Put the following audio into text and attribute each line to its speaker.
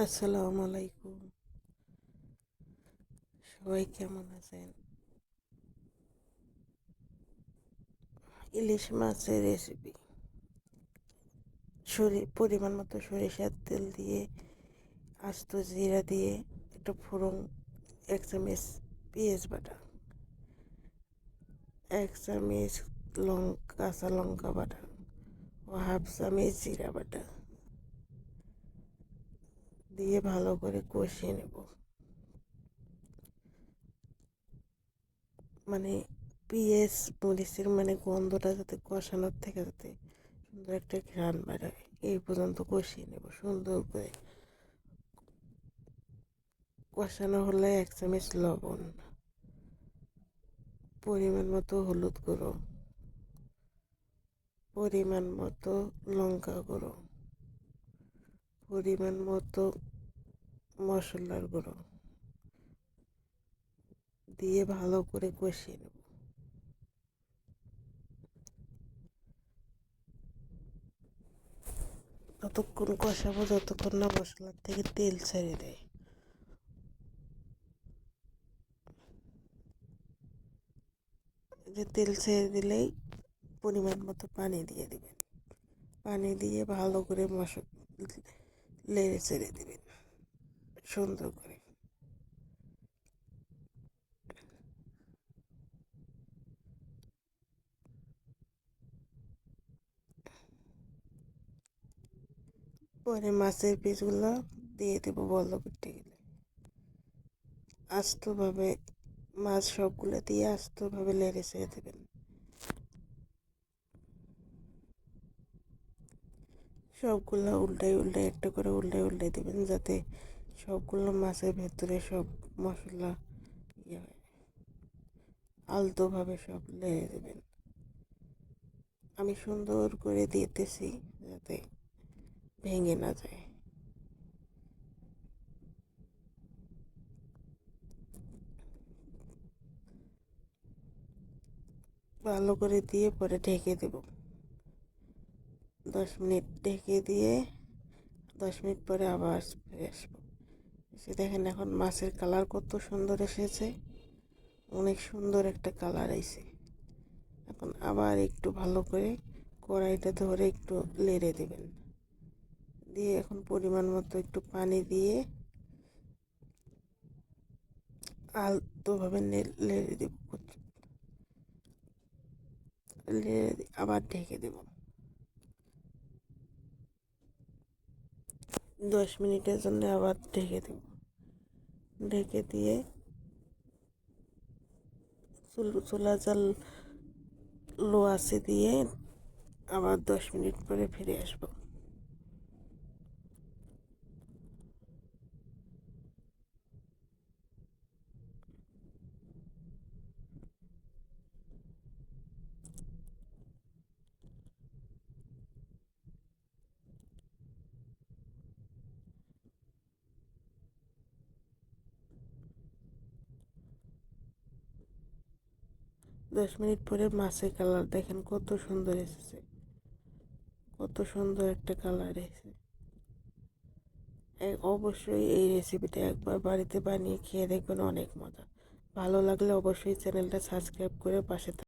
Speaker 1: আসসালামু আলাইকুম। সবাই কেমন আছেন? ইলিশ মাছের রেসিপি। পরিমাণ মতো সরিষার তেল দিয়ে, আস্ত জিরা দিয়ে, একটা ফোড়ন, 1 চামচ পেঁয়াজ বাটা, 1 চামচ কাঁচা লঙ্কা বাটা ও 1/2 চামচ জিরা বাটা দিয়ে ভালো করে কষিয়ে নেব। মানে পেঁয়াজ মরিচের গন্ধটা যাতে কষানোর থেকে যাতে সুন্দর একটা ঘ্রাণ বেরোয়, এই পর্যন্ত কষিয়ে নেব সুন্দর করে। কষানো হলে 1 চামচ লবণ, পরিমাণ মতো হলুদ গুঁড়ো, পরিমাণ মতো লঙ্কা গুঁড়ো, পরিমাণ মতো মশলার গুঁড়ো দিয়ে ভালো করে কষিয়ে নেব। ততক্ষণ কষাবো যতক্ষণ না মশলার থেকে তেল ছেড়ে দেয়। যে তেল ছেড়ে দিলেই পরিমাণ মতো পানি দিয়ে দেবেন। পানি দিয়ে ভালো করে নেড়ে ছেড়ে দেবেন সুন্দর করে। পরে মাছের পিসগুলো দিয়ে দেবো বন্ধ করতে গেলে। আস্তভাবে মাছ সবগুলো দিয়ে আস্তভাবে নেড়ে ছেড়ে দেবেন। সবগুলো উল্টাই উল্টাই একটা করে উল্টাই উল্টাই দেবেন যাতে সবগুলো মাছের ভেতরে সব মশলা ইয়ে হয়। আলতোভাবে সব নেড়ে দেবেন। আমি সুন্দর করে দিতেছি যাতে ভেঙে না যায়। ভালো করে দিয়ে পরে ঢেকে দেব। 10 মিনিট ঢেকে দিয়ে 10 মিনিট পরে আবার ফিরে আসবো। এসে দেখেন এখন মাছের কালার কত সুন্দর এসেছে, অনেক সুন্দর একটা কালার এসেছে। এখন আবার একটু ভালো করে কড়াইটা ধরে একটু নেড়ে দেবেন। দিয়ে এখন পরিমাণ মতো একটু পানি দিয়ে আলতোভাবে নেড়ে দেব। আবার ঢেকে দেব। 10 মিনিটের জন্য আবার ঢেকে দেব। ঢেকে দিয়ে চুলা জাল লো আছে দিয়ে আবার 10 মিনিট পরে ফিরে আসবো। 10 মিনিট পরে মাছের কালার দেখেন কত সুন্দর এসেছে, কত সুন্দর একটা কালার এসেছে। অবশ্যই এই রেসিপিটা একবার বাড়িতে বানিয়ে খেয়ে দেখবেন, অনেক মজা। ভালো লাগলে অবশ্যই চ্যানেলটা সাবস্ক্রাইব করে পাশে